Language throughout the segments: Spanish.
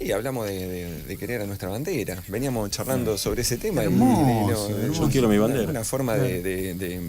Sí, hablamos de querer a nuestra bandera. Veníamos charlando sobre ese tema. Hermoso, Yo quiero mi bandera. Una forma de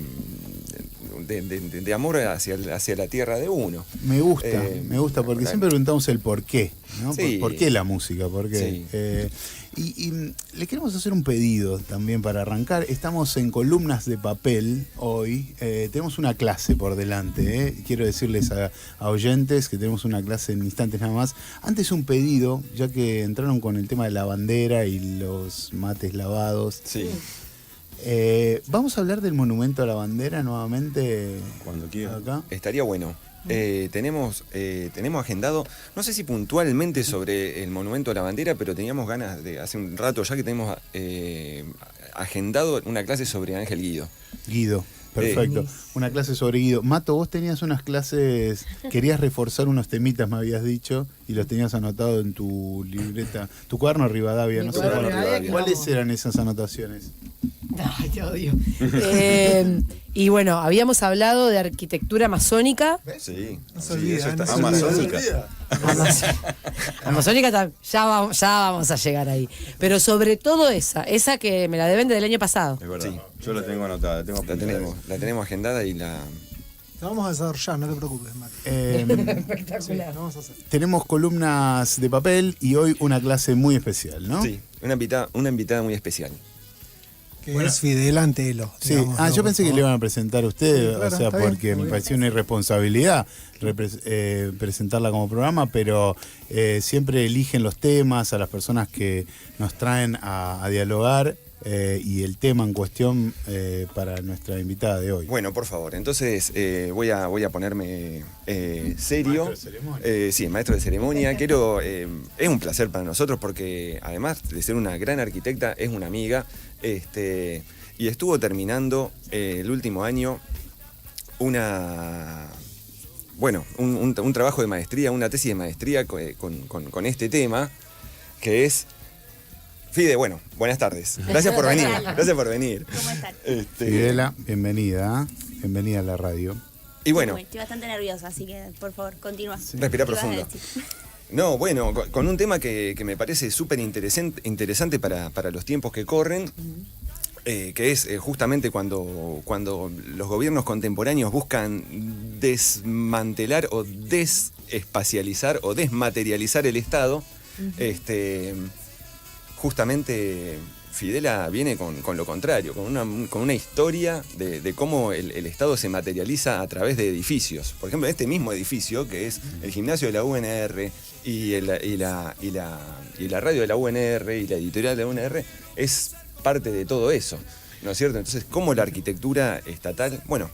amor hacia la tierra de uno. Me gusta, porque siempre preguntamos el por qué, ¿no? Sí. ¿Por qué la música? ¿Por qué? Sí. Y le queremos hacer un pedido también para arrancar. Estamos en Columnas de Papel hoy. Tenemos una clase por delante. Quiero decirles a oyentes que tenemos una clase en instantes nada más. Antes un pedido, ya que entraron con el tema de la bandera y los mates lavados. Sí. Vamos a hablar del monumento a la bandera nuevamente. Cuando quiera. Acá. Estaría bueno. Tenemos agendado, no sé si puntualmente sobre el monumento a la bandera, pero teníamos ganas de hace un rato ya que tenemos agendado una clase sobre Ángel Guido. Guido, perfecto. Una clase sobre Guido. Mato, vos tenías unas clases, querías reforzar unos temitas, me habías dicho, y los tenías anotado en tu libreta, tu cuaderno Rivadavia, no sé cuáles eran esas anotaciones. Ay, te odio. Y bueno, habíamos hablado de arquitectura amazónica. Sí, No se olvida, eso está amazónica. Amazónica, ya vamos a llegar ahí. Pero sobre todo esa que me la deben del año pasado. Es verdad. Sí. Yo la tengo anotada. La tenemos agendada y la... La vamos a desarrollar, no te preocupes, Mati. Espectacular. Lo vamos a hacer. Tenemos columnas de papel y hoy una clase muy especial, ¿no? Sí, una invitada muy especial. Que es Fidel Antelo. Sí. Yo pensé que le iban a presentar a usted, Sí, claro, o sea, está bien, porque está me bien. pareció una irresponsabilidad presentarla como programa, pero siempre eligen los temas a las personas que nos traen a dialogar y el tema en cuestión para nuestra invitada de hoy. Bueno, por favor, entonces voy a ponerme serio. Maestro de ceremonia. Sí, maestro de ceremonia. Es un placer para nosotros porque además de ser una gran arquitecta, es una amiga. Y estuvo terminando el último año un trabajo de maestría, una tesis de maestría con este tema, que es... Fide, bueno, buenas tardes. Gracias por venir. Gracias por venir. ¿Cómo están? Fidela, bienvenida a la radio. Y bueno, Estoy bastante nerviosa, así que por favor, continúa. respira ¿Qué ibas a profundo. decir? No, bueno, con un tema que me parece súper interesante para los tiempos que corren, que es justamente cuando los gobiernos contemporáneos buscan desmantelar o desespacializar o desmaterializar el Estado. Justamente Fidela viene con lo contrario, con una historia de cómo el Estado se materializa a través de edificios. Por ejemplo, este mismo edificio, que es el gimnasio de la UNR y la radio de la UNR y la editorial de la UNR, es parte de todo eso, ¿no es cierto? Entonces, ¿cómo la arquitectura estatal? Bueno,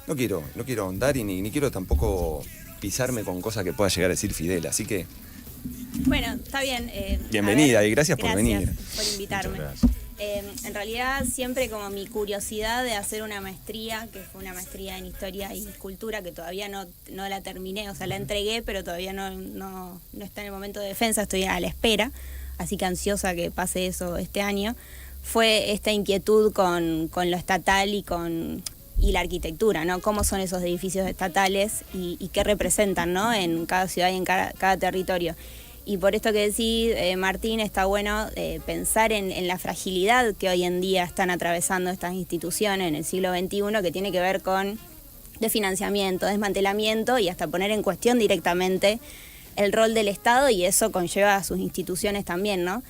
no quiero ahondar y ni quiero tampoco pisarme con cosas que pueda llegar a decir Fidela, así que... Bueno, está bien. Bienvenida y gracias por venir. Gracias por invitarme. En realidad siempre como mi curiosidad de hacer una maestría, que fue una maestría en Historia y Cultura, que todavía no la terminé, o sea, la entregué, pero todavía no está en el momento de defensa, estoy a la espera, así que ansiosa que pase eso este año, fue esta inquietud con lo estatal y la arquitectura, ¿no? Cómo son esos edificios estatales y qué representan, ¿no? En cada ciudad y en cada territorio. Y por esto que decís, Martín, está bueno pensar en la fragilidad que hoy en día están atravesando estas instituciones en el siglo XXI, que tiene que ver con desfinanciamiento, desmantelamiento y hasta poner en cuestión directamente el rol del Estado, y eso conlleva a sus instituciones también, ¿no?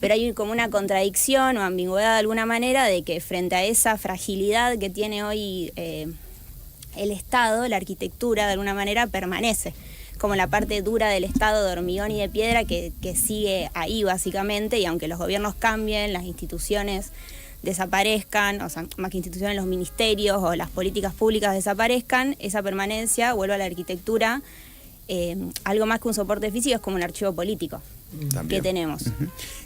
Pero hay como una contradicción o ambigüedad de alguna manera de que frente a esa fragilidad que tiene hoy el Estado, la arquitectura de alguna manera permanece como la parte dura del Estado de hormigón y de piedra que sigue ahí básicamente, y aunque los gobiernos cambien, las instituciones desaparezcan, o sea, más que instituciones, los ministerios o las políticas públicas desaparezcan, esa permanencia vuelve a la arquitectura, algo más que un soporte físico, es como un archivo político que tenemos.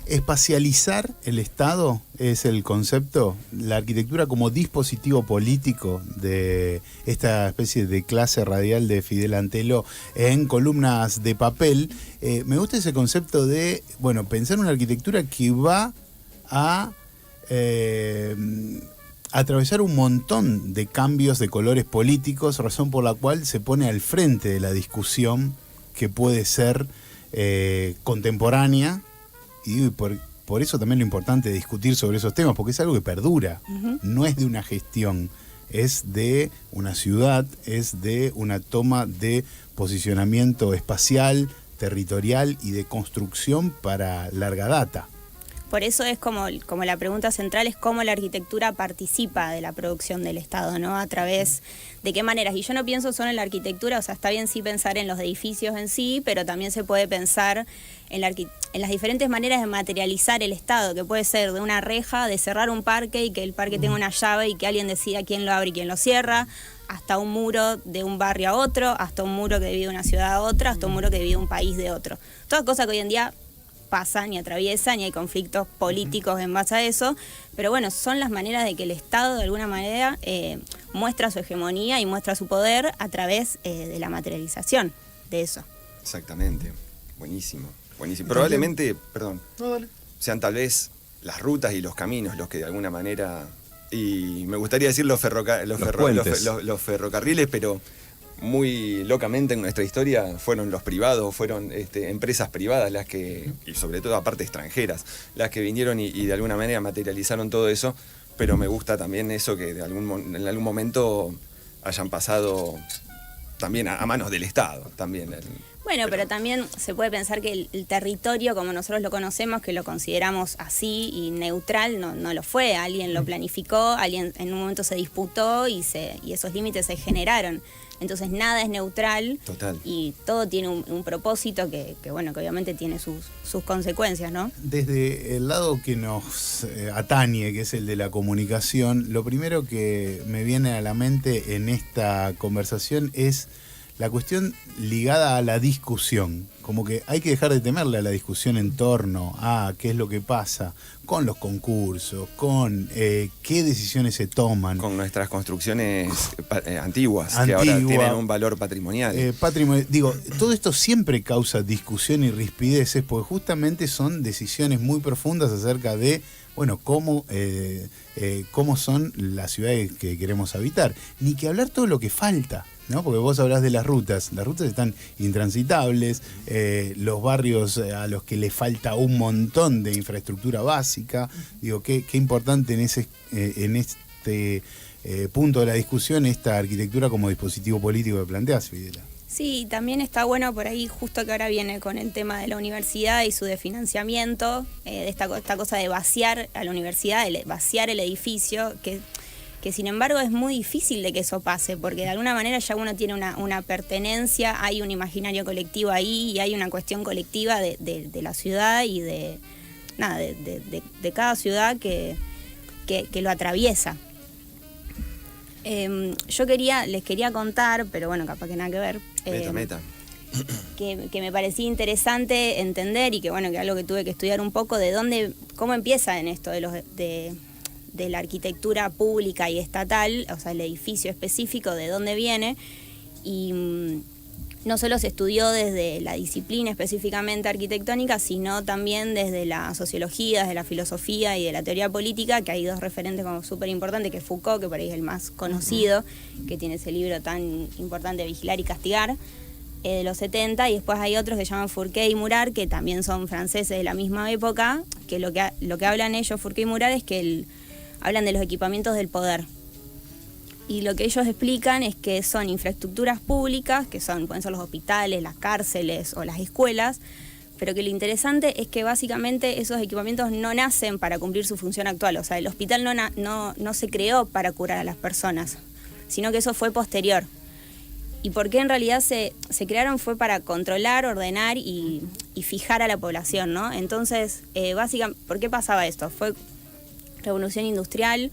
Espacializar el Estado es el concepto, la arquitectura como dispositivo político de esta especie de clase radial de Fidel Antelo en columnas de papel. Me gusta ese concepto de, bueno, pensar una arquitectura que va a atravesar un montón de cambios de colores políticos, razón por la cual se pone al frente de la discusión que puede ser contemporánea, y por eso también lo importante de discutir sobre esos temas, porque es algo que perdura, no es de una gestión, es de una ciudad, es de una toma de posicionamiento espacial, territorial y de construcción para larga data. Por eso es como la pregunta central es cómo la arquitectura participa de la producción del Estado, ¿no? A través de qué maneras. Y yo no pienso solo en la arquitectura, o sea, está bien sí pensar en los edificios en sí, pero también se puede pensar en las diferentes maneras de materializar el Estado, que puede ser de una reja, de cerrar un parque y que el parque tenga una llave y que alguien decida quién lo abre y quién lo cierra, hasta un muro de un barrio a otro, hasta un muro que divide una ciudad a otra, hasta un muro que divide un país de otro. Todas cosas que hoy en día pasan y atraviesan y hay conflictos políticos en base a eso, pero bueno, son las maneras de que el Estado de alguna manera muestra su hegemonía y muestra su poder a través de la materialización de eso. Exactamente, buenísimo. Probablemente, perdón, sean tal vez las rutas y los caminos los que de alguna manera, y me gustaría decir los ferrocarriles, pero muy locamente en nuestra historia fueron los privados, fueron empresas privadas las que, y sobre todo aparte extranjeras, las que vinieron y de alguna manera materializaron todo eso, pero me gusta también eso que en algún momento hayan pasado también a manos del Estado también. Bueno, pero también se puede pensar que el territorio, como nosotros lo conocemos, que lo consideramos así y neutral, no lo fue. Alguien lo planificó, alguien en un momento se disputó y esos límites se generaron. Entonces nada es neutral. Total. Y todo tiene un propósito que obviamente tiene sus consecuencias, ¿no? Desde el lado que nos atañe, que es el de la comunicación, lo primero que me viene a la mente en esta conversación es la cuestión ligada a la discusión. Como que hay que dejar de temerle a la discusión en torno a qué es lo que pasa con los concursos, con qué decisiones se toman. Con nuestras construcciones antiguas, que ahora tienen un valor patrimonial. Todo esto siempre causa discusión y rispideces, porque justamente son decisiones muy profundas acerca de, bueno, cómo son las ciudades que queremos habitar. Ni que hablar todo lo que falta, ¿no? Porque vos hablás de las rutas están intransitables, los barrios a los que le falta un montón de infraestructura básica. Digo, qué importante en este punto de la discusión esta arquitectura como dispositivo político que planteás, Fidela. Sí, también está bueno por ahí, justo que ahora viene con el tema de la universidad y su desfinanciamiento, de esta cosa de vaciar a la universidad, vaciar el edificio, que sin embargo es muy difícil de que eso pase, porque de alguna manera ya uno tiene una pertenencia, hay un imaginario colectivo ahí y hay una cuestión colectiva de la ciudad y de cada ciudad que lo atraviesa. Yo les quería contar, pero bueno, capaz que nada que ver. Meta. Que me parecía interesante entender y que bueno, que algo que tuve que estudiar un poco de cómo empieza en esto de la arquitectura pública y estatal, o sea, el edificio específico, de dónde viene, y no solo se estudió desde la disciplina específicamente arquitectónica, sino también desde la sociología, desde la filosofía y de la teoría política, que hay dos referentes como súper importantes, que es Foucault, que por ahí es el más conocido, que tiene ese libro tan importante, Vigilar y Castigar, de los 70, y después hay otros que se llaman Fourquet y Murat, que también son franceses de la misma época, que lo que hablan ellos, Fourquet y Murat, es que hablan de los equipamientos del poder. Y lo que ellos explican es que son infraestructuras públicas, pueden ser los hospitales, las cárceles o las escuelas, pero que lo interesante es que básicamente esos equipamientos no nacen para cumplir su función actual. O sea, el hospital no se creó para curar a las personas, sino que eso fue posterior. Y por qué en realidad se crearon fue para controlar, ordenar y fijar a la población, ¿no? Entonces, básicamente, ¿por qué pasaba esto? Fue revolución industrial,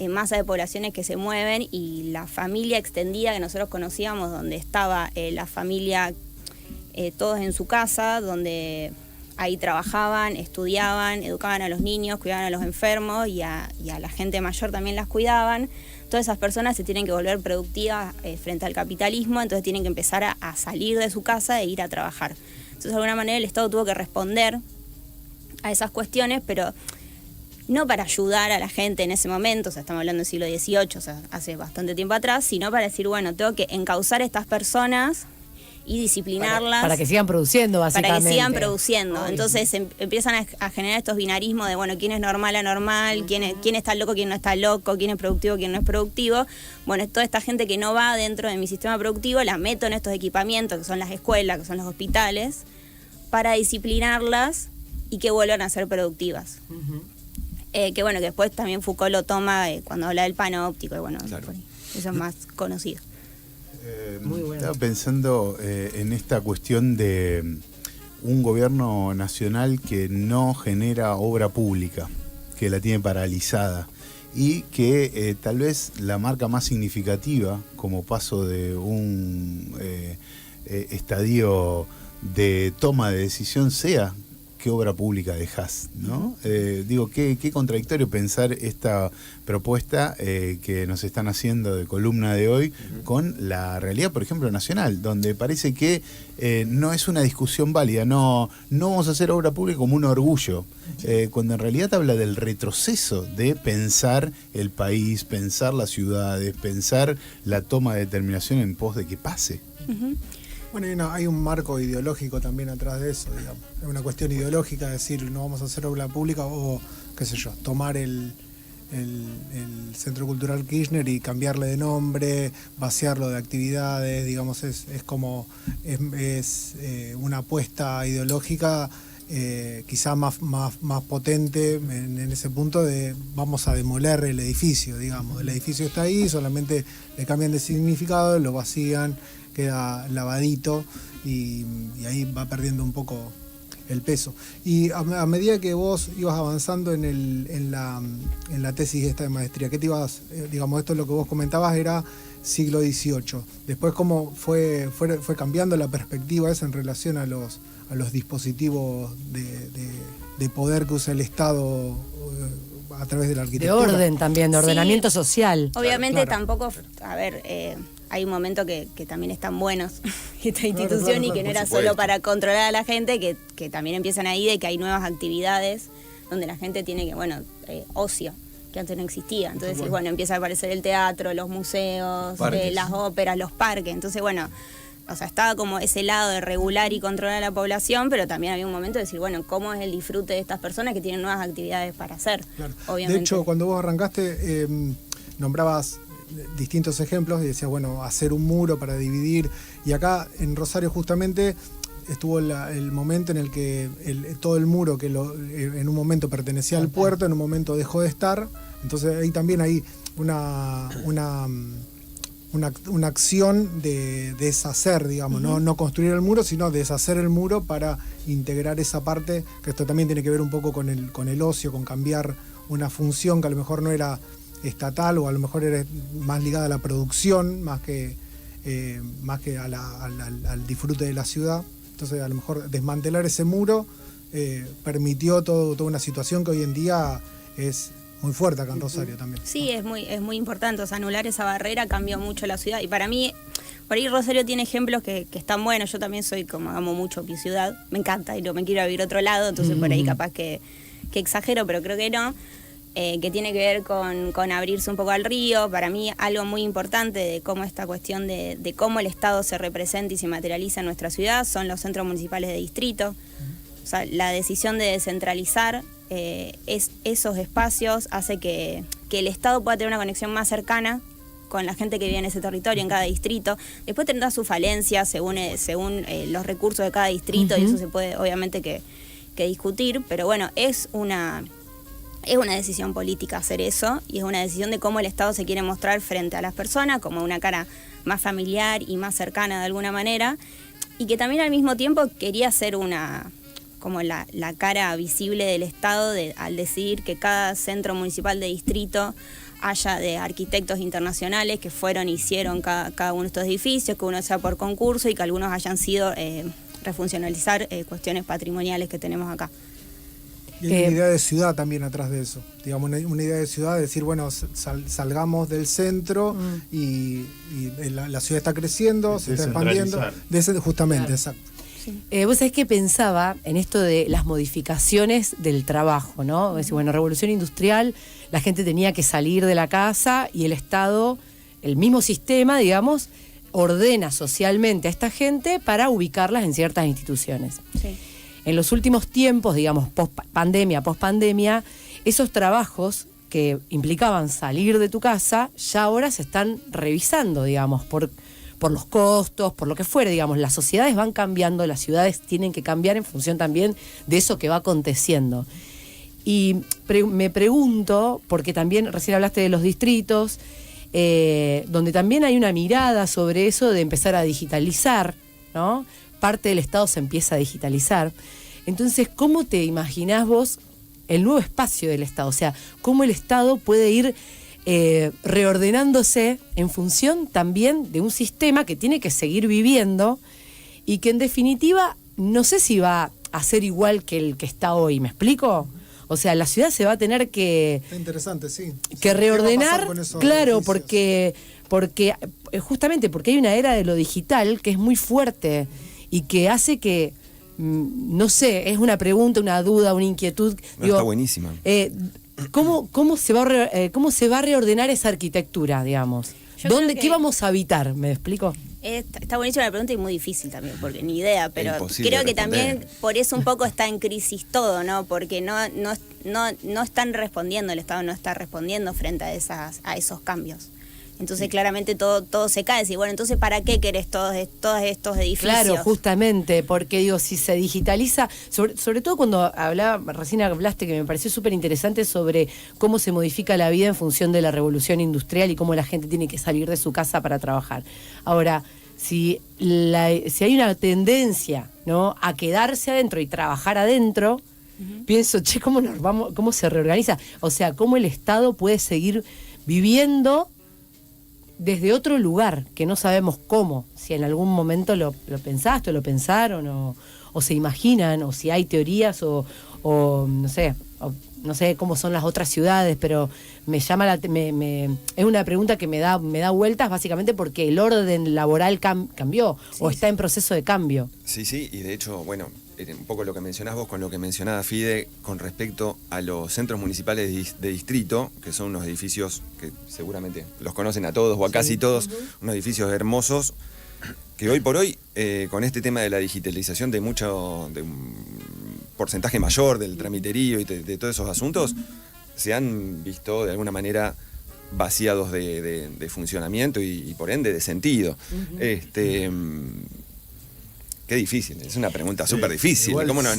masa de poblaciones que se mueven y la familia extendida que nosotros conocíamos, donde estaba la familia todos en su casa, donde ahí trabajaban, estudiaban, educaban a los niños, cuidaban a los enfermos y a la gente mayor también las cuidaban. Todas esas personas se tienen que volver productivas frente al capitalismo, entonces tienen que empezar a salir de su casa e ir a trabajar. Entonces, de alguna manera, el Estado tuvo que responder a esas cuestiones, pero no para ayudar a la gente en ese momento, o sea, estamos hablando del siglo XVIII, o sea, hace bastante tiempo atrás, sino para decir, bueno, tengo que encauzar a estas personas y disciplinarlas. Para que sigan produciendo, básicamente. Para que sigan produciendo. Ay. Entonces empiezan a generar estos binarismos de, bueno, quién es normal, anormal, quién está loco, quién no está loco, quién es productivo, quién no es productivo. Bueno, toda esta gente que no va dentro de mi sistema productivo, la meto en estos equipamientos, que son las escuelas, que son los hospitales, para disciplinarlas y que vuelvan a ser productivas. Que bueno, que después también Foucault lo toma cuando habla del panóptico, y bueno, Claro. eso es más conocido. Muy bueno. Estaba pensando en esta cuestión de un gobierno nacional que no genera obra pública, que la tiene paralizada y que tal vez la marca más significativa como paso de un estadio de toma de decisión sea qué obra pública dejás, ¿no? Digo, qué contradictorio pensar esta propuesta que nos están haciendo de columna de hoy con la realidad, por ejemplo, nacional, donde parece que no es una discusión válida, no vamos a hacer obra pública como un orgullo, cuando en realidad habla del retroceso de pensar el país, pensar las ciudades, pensar la toma de determinación en pos de que pase. Bueno, hay un marco ideológico también atrás de eso, digamos. Es una cuestión ideológica decir no vamos a hacer obra pública o, qué sé yo, tomar el Centro Cultural Kirchner y cambiarle de nombre, vaciarlo de actividades, digamos, es una apuesta ideológica quizá más potente en ese punto de vamos a demoler el edificio, digamos. El edificio está ahí, solamente le cambian de significado, lo vacían, queda lavadito y ahí va perdiendo un poco el peso. Y a medida que vos ibas avanzando en la tesis esta de maestría, ¿qué te ibas, digamos, esto es lo que vos comentabas era siglo XVIII? Después, ¿cómo fue cambiando la perspectiva esa en relación a los dispositivos de poder que usa el Estado a través de la arquitectura? De orden también, de ordenamiento Sí. social. Obviamente Claro. tampoco, a ver, hay un momento que también están buenos esta institución claro, y que no por era supuesto. solo para controlar a la gente, que también empiezan ahí de que hay nuevas actividades donde la gente tiene que, ocio, que antes no existía. Entonces, bueno, empieza a aparecer el teatro, los museos, Parques. las óperas, los parques. Entonces, bueno, o sea, estaba como ese lado de regular y controlar a la población, pero también había un momento de decir, bueno, ¿cómo es el disfrute de estas personas que tienen nuevas actividades para hacer? Claro. Obviamente. De hecho, cuando vos arrancaste, nombrabas distintos ejemplos y decías, bueno, hacer un muro para dividir. Y acá en Rosario justamente estuvo el momento en el que todo el muro que en un momento pertenecía al puerto, en un momento dejó de estar. Entonces ahí también hay una acción de deshacer, digamos, no construir el muro, sino deshacer el muro para integrar esa parte, que esto también tiene que ver un poco con el ocio, con cambiar una función que a lo mejor no era estatal o a lo mejor era más ligada a la producción, más que al disfrute de la ciudad. Entonces a lo mejor desmantelar ese muro permitió toda una situación que hoy en día es muy fuerte acá en Rosario también. Sí, es muy importante, o sea, anular esa barrera cambió mucho la ciudad. Y para mí, por ahí Rosario tiene ejemplos que están buenos. Yo también soy como amo mucho mi ciudad, me encanta y no me quiero vivir a otro lado, entonces por ahí capaz que exagero, pero creo que no. Que tiene que ver con abrirse un poco al río. Para mí algo muy importante de cómo esta cuestión de cómo el Estado se representa y se materializa en nuestra ciudad son los centros municipales de distrito. O sea, la decisión de descentralizar esos espacios hace que el Estado pueda tener una conexión más cercana con la gente que vive en ese territorio, en cada distrito. Después tendrá sus falencias según los recursos de cada distrito, y eso se puede obviamente que discutir, pero bueno, es una decisión política hacer eso, y es una decisión de cómo el Estado se quiere mostrar frente a las personas, como una cara más familiar y más cercana de alguna manera, y que también al mismo tiempo quería ser como la cara visible del Estado al decidir que cada centro municipal de distrito haya de arquitectos internacionales que hicieron cada uno de estos edificios, que uno sea por concurso y que algunos hayan sido refuncionalizar cuestiones patrimoniales que tenemos acá. Y hay una idea de ciudad también atrás de eso. Digamos, una idea de ciudad, de decir, bueno, salgamos del centro y la ciudad está creciendo, se está expandiendo. Justamente, claro. Exacto. Vos sabés que pensaba en esto de las modificaciones del trabajo, ¿no? Es decir, bueno, revolución industrial, la gente tenía que salir de la casa y el Estado, el mismo sistema, digamos, ordena socialmente a esta gente para ubicarlas en ciertas instituciones. Sí. En los últimos tiempos, digamos, post-pandemia, esos trabajos que implicaban salir de tu casa, ya ahora se están revisando, digamos, por los costos, por lo que fuere, digamos. Las sociedades van cambiando, las ciudades tienen que cambiar en función también de eso que va aconteciendo. Y me pregunto, porque también recién hablaste de los distritos, donde también hay una mirada sobre eso de empezar a digitalizar, ¿no? Parte del Estado se empieza a digitalizar. Entonces, ¿cómo te imaginás vos el nuevo espacio del Estado? O sea, ¿cómo el Estado puede ir reordenándose en función también de un sistema que tiene que seguir viviendo y que en definitiva no sé si va a ser igual que el que está hoy? ¿Me explico? O sea, la ciudad se va a tener que... Está interesante, sí. Que reordenar, claro, edificios? porque justamente porque hay una era de lo digital que es muy fuerte y que hace que, no sé, es una pregunta, una duda, una inquietud. No, está buenísima. ¿Cómo se va a reordenar esa arquitectura, digamos? ¿Qué vamos a habitar? ¿Me explico? Está buenísima la pregunta y muy difícil también, porque ni idea, pero imposible creo que responder. también por eso un poco está en crisis todo, ¿no? Porque no están respondiendo, el Estado no está respondiendo frente a esos cambios. Entonces claramente todo se cae. Y bueno, entonces ¿para qué querés todos estos edificios? Claro, justamente, porque digo, si se digitaliza, sobre todo cuando recién hablaste, que me pareció súper interesante, sobre cómo se modifica la vida en función de la revolución industrial y cómo la gente tiene que salir de su casa para trabajar. Ahora, si hay una tendencia, ¿no?, a quedarse adentro y trabajar adentro, pienso, ¿cómo se reorganiza? O sea, ¿cómo el Estado puede seguir viviendo desde otro lugar, que no sabemos cómo? Si en algún momento lo pensaste, o lo pensaron, o se imaginan, o si hay teorías, o no sé cómo son las otras ciudades, pero me llama es una pregunta que me da vueltas, básicamente porque el orden laboral cambió, o está en proceso de cambio. Sí, y de hecho, bueno, un poco lo que mencionás vos con lo que mencionaba Fide con respecto a los centros municipales de distrito, que son unos edificios que seguramente los conocen a todos o a casi todos, unos edificios hermosos, que hoy por hoy, con este tema de la digitalización de un porcentaje mayor del tramiterío y de todos esos asuntos, se han visto de alguna manera vaciados de funcionamiento y por ende de sentido. Qué difícil, es una pregunta súper difícil. Igual, ¿Cómo no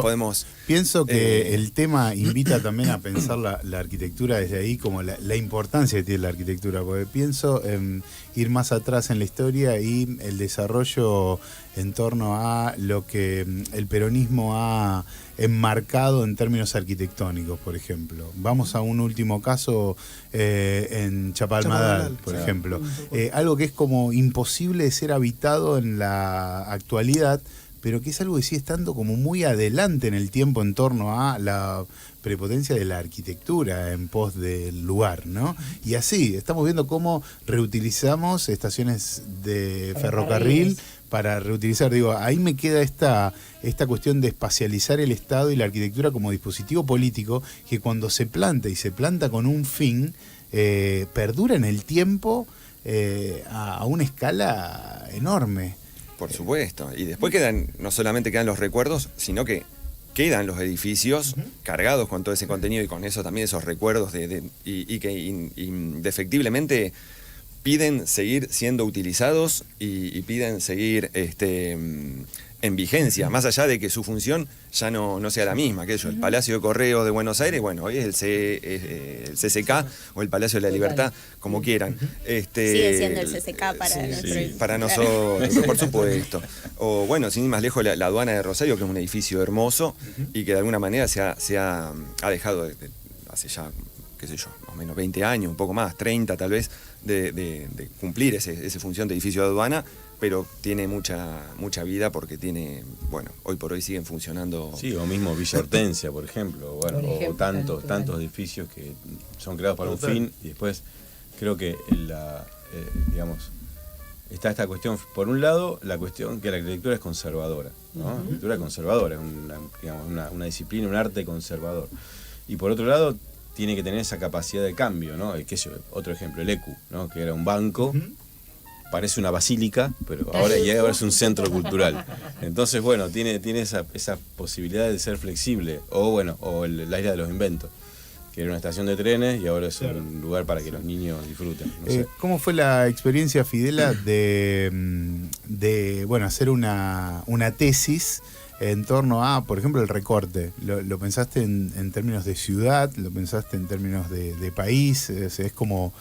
podemos...? Pienso que el tema invita también a pensar la arquitectura desde ahí, como la importancia que tiene la arquitectura, porque pienso en ir más atrás en la historia y el desarrollo en torno a lo que el peronismo ha enmarcado en términos arquitectónicos, por ejemplo. Vamos a un último caso en Chapalmadal, por ejemplo. Algo que es como imposible de ser habitado en la actualidad, pero que es algo que sigue estando como muy adelante en el tiempo en torno a la prepotencia de la arquitectura en pos del lugar, ¿no? Y así, estamos viendo cómo reutilizamos estaciones de ferrocarril para reutilizar. Digo, ahí me queda esta cuestión de espacializar el Estado y la arquitectura como dispositivo político que cuando se planta con un fin, perdura en el tiempo a una escala enorme. Por supuesto. Y después no solamente quedan los recuerdos, sino que quedan los edificios cargados con todo ese contenido y con eso también esos recuerdos y que indefectiblemente piden seguir siendo utilizados y piden seguir en vigencia, más allá de que su función ya no sea la misma, que el Palacio de Correos de Buenos Aires, bueno, hoy es el CCK o el Palacio de la Libertad, como quieran. Sigue siendo el CCK para nosotros, por supuesto. O bueno, sin ir más lejos, la aduana de Rosario, que es un edificio hermoso y que de alguna manera se ha dejado hace ya, qué sé yo, más o menos 20 años, un poco más, 30 tal vez, de cumplir esa función de edificio de aduana, pero tiene mucha vida porque hoy por hoy siguen funcionando. Sí, o mismo Villa Hortensia, por ejemplo, o tantos edificios que son creados para un fin y después creo que digamos, está esta cuestión, por un lado, la cuestión que la arquitectura es conservadora, ¿no? La arquitectura es conservadora, es una disciplina, un arte conservador. Y por otro lado, tiene que tener esa capacidad de cambio, ¿no? Otro ejemplo, el ECU, ¿no?, que era un banco parece una basílica, pero ahora es un centro cultural. Entonces, bueno, tiene esa posibilidad de ser flexible. O la Isla de los Inventos, que era una estación de trenes y ahora es un lugar para que los niños disfruten. No sé. ¿Cómo fue la experiencia, Fidela, de hacer una tesis en torno a, por ejemplo, el recorte? ¿Lo pensaste en términos de ciudad? ¿Lo pensaste en términos de país? Es como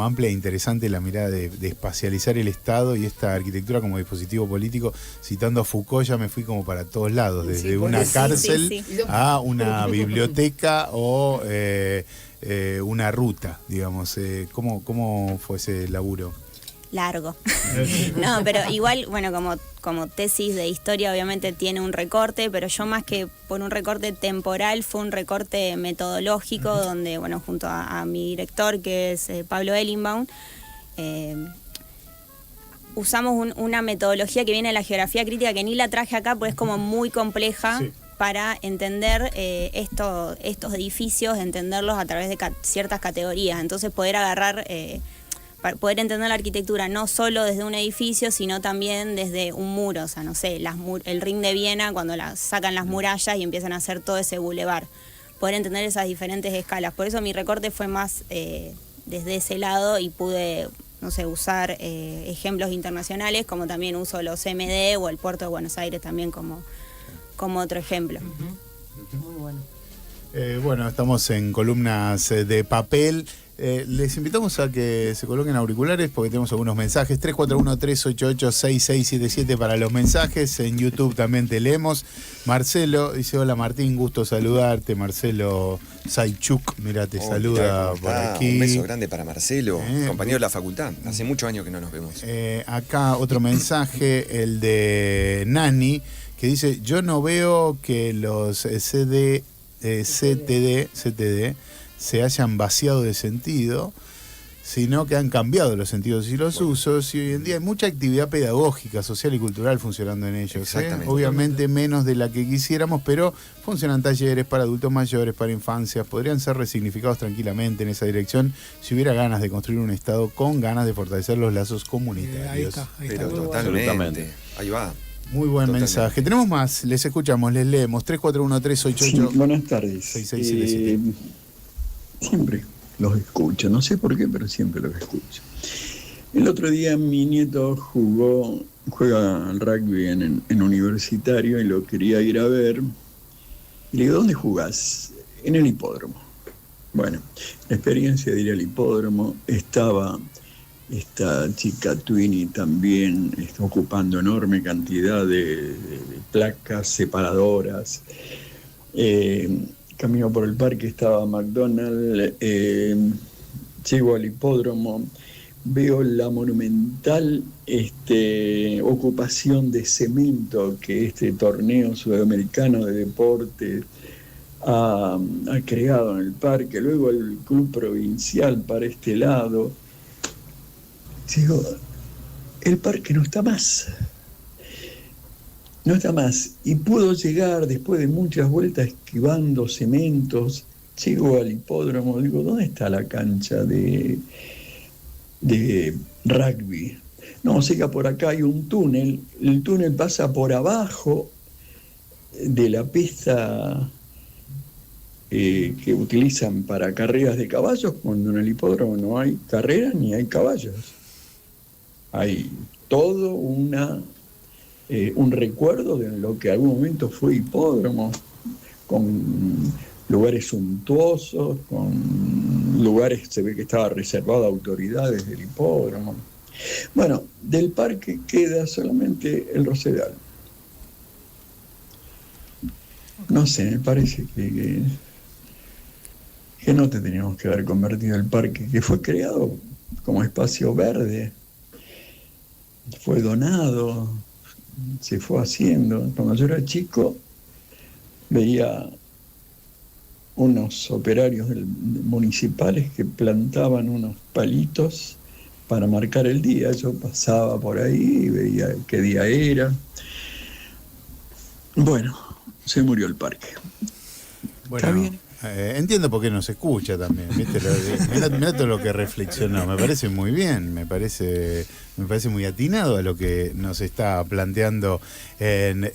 amplia e interesante la mirada de espacializar el Estado y esta arquitectura como dispositivo político. Citando a Foucault, ya me fui como para todos lados, desde una cárcel a una biblioteca o una ruta, digamos. ¿Cómo fue ese laburo? Largo. No, pero igual, bueno, como tesis de historia obviamente tiene un recorte, pero yo más que por un recorte temporal fue un recorte metodológico donde, bueno, junto a mi director, que es Pablo Ellenbaum, usamos una metodología que viene de la geografía crítica, que ni la traje acá porque es como muy compleja. Sí. Para entender estos edificios, entenderlos a través de ciertas categorías, entonces poder agarrar... para poder entender la arquitectura no solo desde un edificio, sino también desde un muro, o sea, no sé, el Ring de Viena, cuando sacan las murallas y empiezan a hacer todo ese bulevar, poder entender esas diferentes escalas. Por eso mi recorte fue más desde ese lado y pude, no sé, usar ejemplos internacionales, como también uso los CMD o el Puerto de Buenos Aires también como otro ejemplo. Muy bueno. Bueno, estamos en columnas de papel. Les invitamos a que se coloquen auriculares porque tenemos algunos mensajes. 341-388-6677 para los mensajes. En YouTube también te leemos. Marcelo dice: hola Martín, gusto saludarte. Marcelo Saychuk, mira, te saluda por aquí. Un beso grande para Marcelo, compañero de la facultad. Hace muchos años que no nos vemos. Acá otro mensaje, el de Nani, que dice: yo no veo que los CTD se hayan vaciado de sentido, sino que han cambiado los sentidos y los usos, y hoy en día hay mucha actividad pedagógica, social y cultural funcionando en ellos. Exactamente. Obviamente menos de la que quisiéramos, pero funcionan talleres para adultos mayores, para infancias, podrían ser resignificados tranquilamente en esa dirección si hubiera ganas de construir un Estado con ganas de fortalecer los lazos comunitarios. Ahí está. Pero totalmente. Ahí va. Muy buen mensaje. Tenemos más, les escuchamos, les leemos. 341-388. Sí, buenas tardes. 6677. Siempre los escucho, no sé por qué, pero siempre los escucho. El otro día mi nieto juega al rugby en universitario y lo quería ir a ver. Y le digo: ¿dónde jugás? En el hipódromo. Bueno, la experiencia de ir al hipódromo, estaba esta chica Twini también ocupando enorme cantidad de placas separadoras. Camino por el parque, estaba McDonald's, llego al hipódromo, veo la monumental ocupación de cemento que este torneo sudamericano de deporte ha creado en el parque, luego el club provincial para este lado. Digo, el parque no está más. No está más. Y pudo llegar, después de muchas vueltas esquivando cementos, llego al hipódromo, digo: ¿dónde está la cancha de rugby? No, sé que por acá hay un túnel. El túnel pasa por abajo de la pista que utilizan para carreras de caballos, cuando en el hipódromo no hay carreras ni hay caballos. Hay todo un recuerdo de lo que en algún momento fue hipódromo, con lugares suntuosos, con lugares, se ve que estaba reservado a autoridades del hipódromo. Bueno, del parque queda solamente el Rosedal. No sé, me parece que no tendríamos que haber convertido el parque, que fue creado como espacio verde, fue donado, se fue haciendo. Cuando yo era chico veía unos operarios municipales que plantaban unos palitos para marcar el día. Yo pasaba por ahí y veía qué día era. Bueno, se murió el parque. Bueno, ¿está bien? entiendo por qué no se escucha también. ¿Viste? Mirá todo lo que reflexionó. Me parece muy bien, me parece muy atinado a lo que nos está planteando en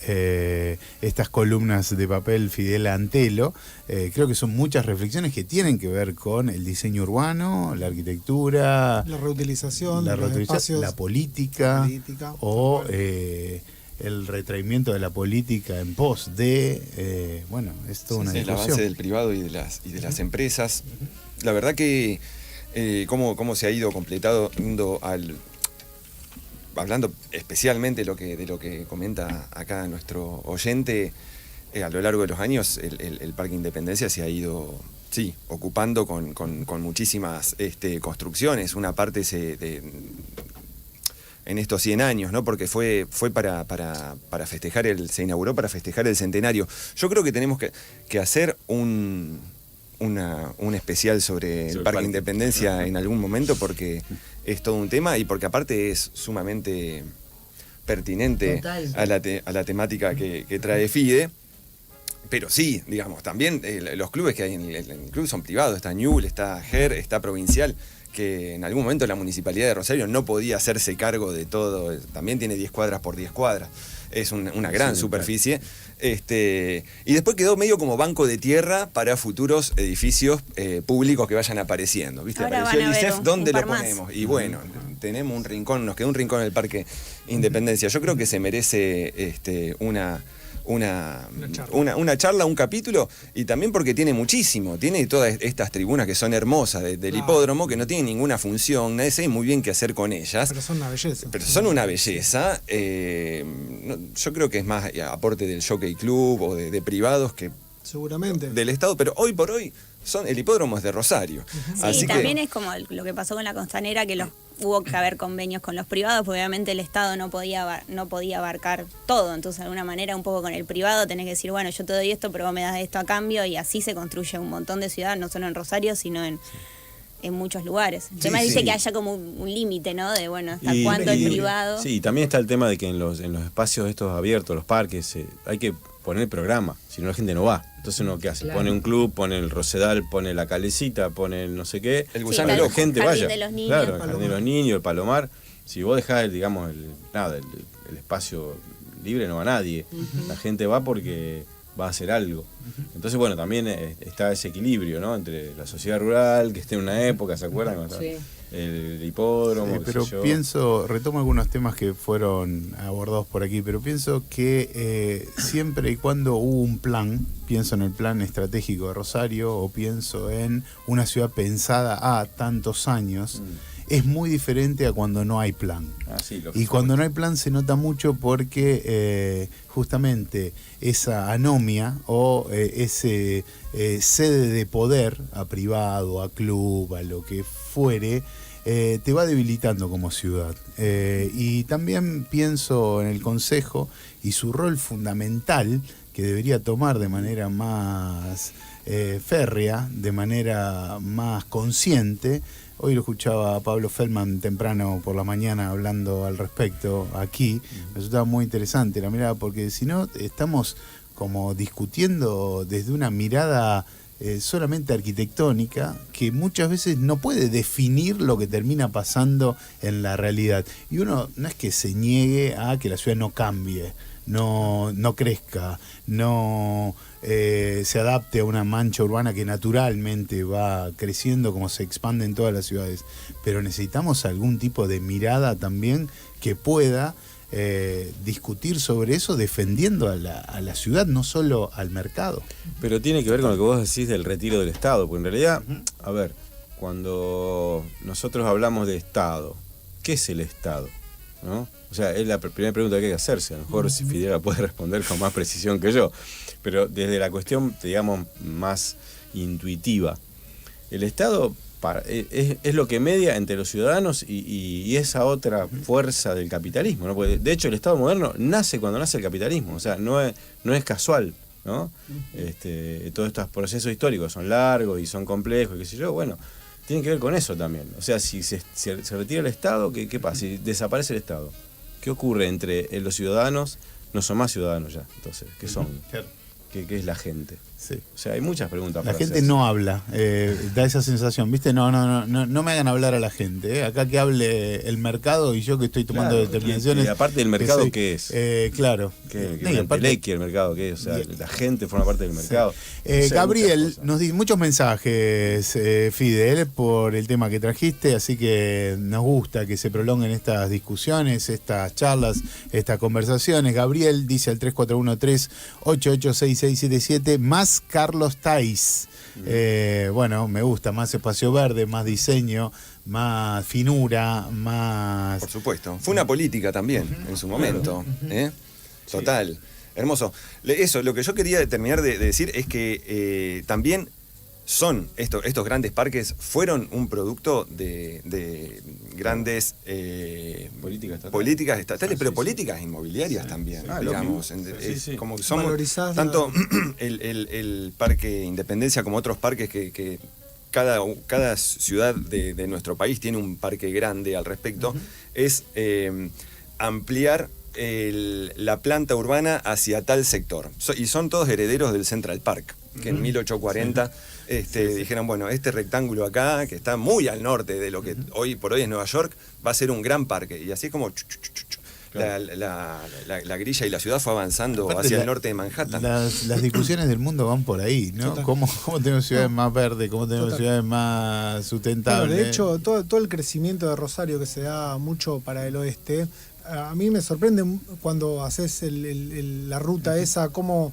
estas columnas de papel Fidel Antelo. Creo que son muchas reflexiones que tienen que ver con el diseño urbano, la arquitectura, la reutilización, la política. O el retraimiento de la política en pos de, es toda una discusión. El avance del privado y de las empresas. La verdad que cómo se ha ido completando hablando especialmente de lo que comenta acá nuestro oyente, a lo largo de los años el Parque Independencia se ha ido ocupando con muchísimas construcciones. Una parte en estos 100 años, ¿no? Porque fue para festejar se inauguró para festejar el centenario. Yo creo que tenemos que hacer un especial sobre el Parque Independencia en algún momento, porque es todo un tema y porque aparte es sumamente pertinente a la temática que trae Fide. Pero sí, digamos, también los clubes que hay en el club son privados. Está Ñuble, está GER, está Provincial, que en algún momento la Municipalidad de Rosario no podía hacerse cargo de todo. También tiene 10 cuadras por 10 cuadras. Es una gran superficie. Y después quedó medio como banco de tierra para futuros edificios públicos que vayan apareciendo. ¿Viste? Ahora apareció el van a ISEF, ver ¿dónde un lo par más. ponemos? Y bueno, tenemos un rincón, nos quedó un rincón en el Parque Independencia. Yo creo que se merece una charla, un capítulo, y también porque tiene muchísimo, tiene todas estas tribunas que son hermosas del hipódromo, que no tienen ninguna función, nadie sabe muy bien qué hacer con ellas. Pero son una belleza. Yo creo que es más aporte del Jockey Club o de privados que seguramente del Estado, pero hoy por hoy el hipódromo es de Rosario. Sí, Así también que es como lo que pasó con la Costanera, que hubo que haber convenios con los privados, porque obviamente el Estado no podía abarcar todo. Entonces, de alguna manera, un poco con el privado tenés que decir, bueno, yo te doy esto, pero vos me das esto a cambio, y así se construye un montón de ciudades, no solo en Rosario, sino en muchos lugares. Además dice que haya como un límite, ¿no? De, bueno, ¿hasta cuándo el privado? Sí, y también está el tema de que en los espacios estos abiertos, los parques, hay que poner el programa, si no la gente no va. Entonces uno, ¿qué hace? Claro. Pone un club, pone el Rosedal, pone la Calecita, pone el no sé qué. El y Gusano la Loco. gente Jardín vaya. de los Niños. Claro, el Jardín de los Niños, el Palomar. Si vos dejás el espacio libre, no va nadie. La gente va porque va a hacer algo. Entonces, bueno, también está ese equilibrio, ¿no? Entre la sociedad rural, que esté en una época, ¿se acuerdan? Sí. El hipódromo, qué pero sé yo. retomo algunos temas que fueron abordados por aquí, pero pienso que siempre y cuando hubo un plan, pienso en el plan estratégico de Rosario o pienso en una ciudad pensada a tantos años, es muy diferente a cuando no hay plan. Y cuando no hay plan se nota mucho porque justamente esa anomia o ese sede de poder a privado, a club, a lo que fuere, te va debilitando como ciudad. Y también pienso en el Consejo y su rol fundamental que debería tomar de manera más férrea, de manera más consciente. Hoy lo escuchaba a Pablo Feldman temprano por la mañana hablando al respecto aquí. Me resultaba muy interesante la mirada, porque si no estamos como discutiendo desde una mirada solamente arquitectónica, que muchas veces no puede definir lo que termina pasando en la realidad. Y uno no es que se niegue a que la ciudad no cambie, no crezca, no se adapte a una mancha urbana que naturalmente va creciendo como se expande en todas las ciudades, pero necesitamos algún tipo de mirada también que pueda discutir sobre eso, defendiendo a la ciudad, no solo al mercado. Pero tiene que ver con lo que vos decís del retiro del Estado, porque en realidad, a ver, cuando nosotros hablamos de Estado, ¿qué es el Estado? ¿No? O sea, es la primera pregunta que hay que hacerse. A lo mejor si Fidel la puede responder con más precisión que yo, pero desde la cuestión, digamos, más intuitiva, el Estado es lo que media entre los ciudadanos y esa otra fuerza del capitalismo, ¿no? Porque, de hecho, el Estado moderno nace cuando nace el capitalismo, o sea, no es casual, ¿no? Todos estos procesos históricos son largos y son complejos, y qué sé yo, bueno, tienen que ver con eso también. O sea, si se retira el Estado, ¿qué pasa? Si desaparece el Estado, ¿qué ocurre entre los ciudadanos? No son más ciudadanos ya, entonces, ¿qué son? ¿Qué es la gente? Sí. O sea, hay muchas preguntas. La para gente hacerse. no habla, da esa sensación, ¿viste? No me hagan hablar a la gente. Acá que hable el mercado y yo que estoy tomando Claro, determinaciones. y aparte del mercado, ¿qué es? Claro. Que No, y aparte- el mercado, ¿qué es? O sea, la gente forma parte del mercado. No sé, Gabriel muchas cosas. nos dice muchos mensajes, Fidel, por el tema que trajiste, así que nos gusta que se prolonguen estas discusiones, estas charlas, estas conversaciones. Gabriel dice al 3413-886677, más Carlos Tais. Bueno, me gusta, más espacio verde, más diseño, más finura, más... Por supuesto. Fue una política también en su momento. Total. Hermoso. Eso, lo que yo quería terminar de decir es que también son estos grandes parques, fueron un producto de grandes políticas estatales, pero políticas inmobiliarias también, digamos. Como que somos Valorizás tanto el Parque Independencia como otros parques que cada ciudad de nuestro país tiene un parque grande al respecto, es ampliar la planta urbana hacia tal sector. Y son todos herederos del Central Park, que en 1840 dijeron, bueno, este rectángulo acá, que está muy al norte de lo que hoy por hoy es Nueva York, va a ser un gran parque. Y así es como la grilla y la ciudad fue avanzando Aparte hacia el norte de Manhattan. Las discusiones del mundo van por ahí, ¿no? Total. ¿Cómo tenemos ciudades más verdes? ¿Cómo tenemos ciudades más sustentables? Bueno, de hecho, todo el crecimiento de Rosario que se da mucho para el oeste, a mí me sorprende cuando haces la ruta esa, cómo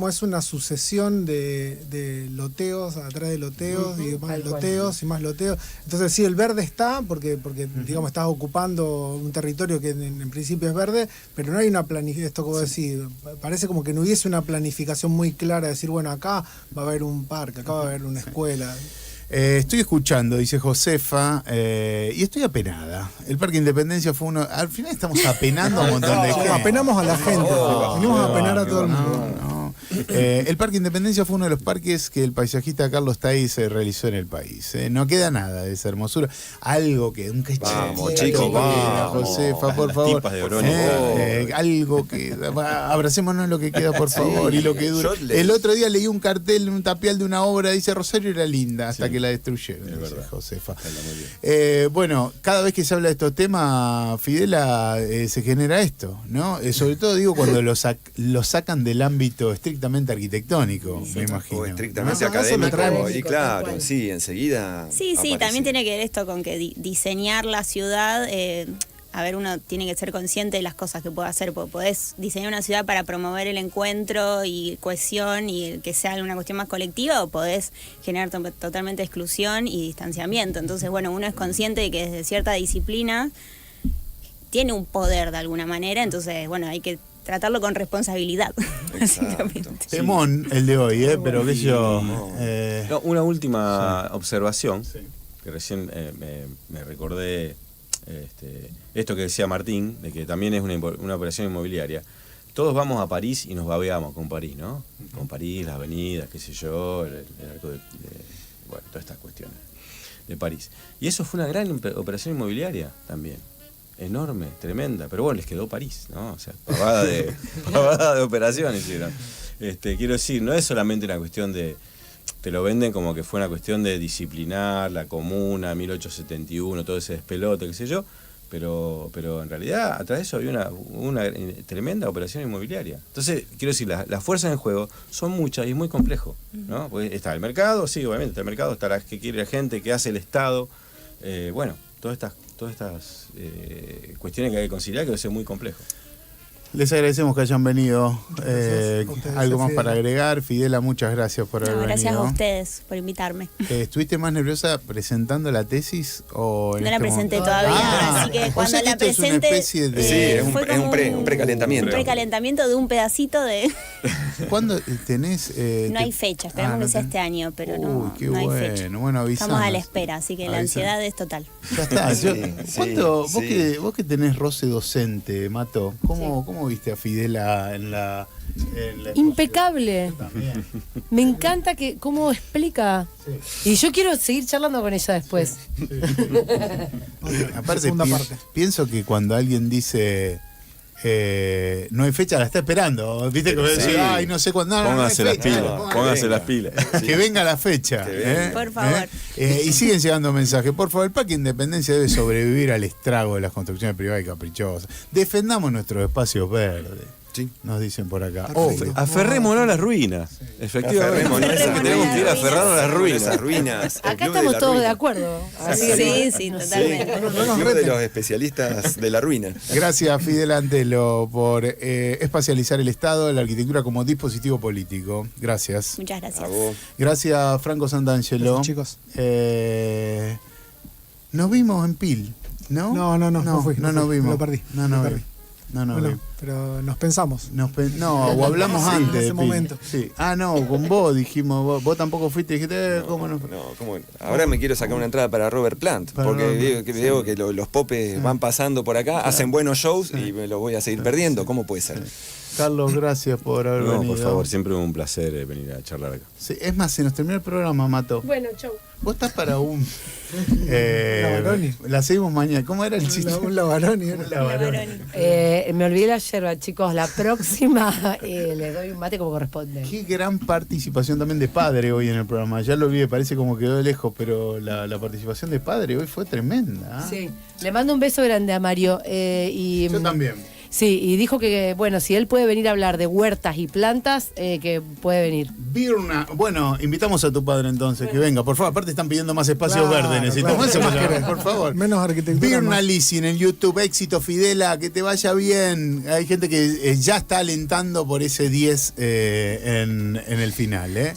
es una sucesión de loteos, atrás de loteos, y más loteos y más loteos. Entonces sí, el verde está, porque digamos, estás ocupando un territorio que en principio es verde, pero no hay una planificación, esto como decir, parece como que no hubiese una planificación muy clara, de decir, bueno, acá va a haber un parque, acá va a haber una escuela. Estoy escuchando, dice Josefa, y estoy apenada. El Parque Independencia fue uno... Al final estamos apenando a un montón de gente. Apenamos a la gente, venimos a apenar a todo el mundo. No. El Parque Independencia fue uno de los parques que el paisajista Carlos Tais realizó en el país. No queda nada de esa hermosura. Algo que... Vamos, chicos, vamos. Josefa, por Las favor. tipas de Verónica. Algo que... Abracémonos lo que queda, por favor, y lo que dura. Yo El otro día leí un cartel, un tapial de una obra, dice Rosario era linda, hasta que la destruyeron, Es dice verdad. Josefa. Anda muy bien. Bueno, cada vez que se habla de estos temas, Fidela, se genera esto, ¿no? Sobre todo digo cuando lo sacan del ámbito estrictamente arquitectónico, me imagino. O estrictamente No, eso lo académico. traemos. Y claro, sí, enseguida. Sí, aparece. también tiene que ver esto con que diseñar la ciudad, a ver, uno tiene que ser consciente de las cosas que puede hacer, porque podés diseñar una ciudad para promover el encuentro y cohesión y que sea una cuestión más colectiva, o podés generar totalmente exclusión y distanciamiento. Entonces, bueno, uno es consciente de que desde cierta disciplina tiene un poder de alguna manera, entonces, bueno, hay que tratarlo con responsabilidad, básicamente. Temón el de hoy, pero qué sé yo. No, una última observación, que recién me recordé esto que decía Martín, de que también es una operación inmobiliaria. Todos vamos a París y nos babeamos con París, ¿no? Con París, las avenidas, qué sé yo, el arco bueno, todas estas cuestiones de París. Y eso fue una gran operación inmobiliaria también. Enorme, tremenda, pero bueno, les quedó París, ¿no? O sea, pavada de operación hicieron. Quiero decir, no es solamente una cuestión de... Te lo venden como que fue una cuestión de disciplinar, la comuna, 1871, todo ese despelote, qué sé yo, pero en realidad atrás de eso había una tremenda operación inmobiliaria. Entonces, quiero decir, las fuerzas en juego son muchas y es muy complejo, ¿no? Pues está el mercado, sí, obviamente está el mercado, está la que quiere la gente, que hace el Estado, bueno, todas estas cuestiones que hay que conciliar, que debe ser muy complejo. Les agradecemos que hayan venido. Gracias a ustedes, ¿Algo más Fidela. para agregar? Fidela, muchas gracias por haber Gracias venido. a ustedes por invitarme. ¿Estuviste más nerviosa presentando la tesis o en No la este presenté momento? todavía, así que o cuando sea que la esto es una presente... especie de... Sí, es un fue como un precalentamiento. Un precalentamiento de un pedacito de... ¿Cuándo tenés...? No hay fecha, esperamos que sea este año, pero Uy, qué no hay bueno. fecha. Bueno, avisanos. Estamos a la espera, así que la Avisanos. ansiedad es total. Ya está. ¿Cuánto, sí. vos que tenés roce docente, Mato, ¿cómo viste a Fidela en la Impecable. También. Me encanta cómo explica. Y yo quiero seguir charlando con ella después. Aparte, Segunda parte. pienso que cuando alguien dice no hay fecha, la está esperando. ¿Viste? Que Sí. decía, ay, no sé cuándo. No, Póngase no hay las fecha. pilas, póngase las pilas. Que venga la fecha. Que venga. Por favor. Y siguen llegando mensajes. Por favor, el Parque Independencia debe sobrevivir al estrago de las construcciones privadas y caprichosas. Defendamos nuestros espacios verdes. Sí. Nos dicen por acá. Perfecto. Aferrémonos a las ruinas. Efectivamente. Aferrémonos, Eso que tenemos que ir a aferrarnos a las Esas ruinas. ruinas. el Acá club de estamos la todos ruina. de acuerdo. Así que Sí, no- totalmente. El club de los especialistas de la ruina. Gracias, Fidel Antelo, por espacializar el Estado, la arquitectura como dispositivo político. Gracias. Muchas gracias. A vos. Gracias, Franco Santangelo. Gracias, chicos. Nos vimos en Pil, ¿no? No fui, No no nos fui, vimos. me lo perdí, No me nos perdí. vi. No nos Bueno, vi. pero nos pensamos. No, o hablamos Sí, antes en ese de Pil. momento. Sí. Ah, no, con vos dijimos, vos tampoco fuiste, dijiste, ¿cómo no? No, ¿cómo? Ahora me quiero sacar una entrada para Robert Plant, Para porque Robert veo que los popes van pasando por acá, hacen buenos shows y me los voy a seguir perdiendo. ¿Cómo puede ser? Carlos, gracias por haber No, venido. por favor, siempre un placer venir a charlar acá. Sí, es más, se nos terminó el programa, Mato. Bueno, chau. Vos estás para un... Lavaroni. La seguimos mañana. ¿Cómo era el chiste? Un Lavaroni. era. Lavaroni. Me olvidé la yerba, chicos. La próxima les doy un mate como corresponde. Qué gran participación también de padre hoy en el programa. Ya lo olvidé, parece como quedó de lejos, pero la participación de padre hoy fue tremenda. Sí. Le mando un beso grande a Mario. Yo también. Sí, y dijo que, bueno, si él puede venir a hablar de huertas y plantas, que puede venir. Birna, bueno, invitamos a tu padre entonces, que venga, por favor. Aparte están pidiendo más espacios Claro, verdes, necesitamos claro. eso, ¿Qué más querés? por favor. Menos arquitectura. Birna más. Lisi en el YouTube, éxito Fidela, que te vaya bien. Hay gente que ya está alentando por ese 10 en el final, ¿eh?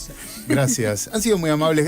Gracias. Han sido muy amables.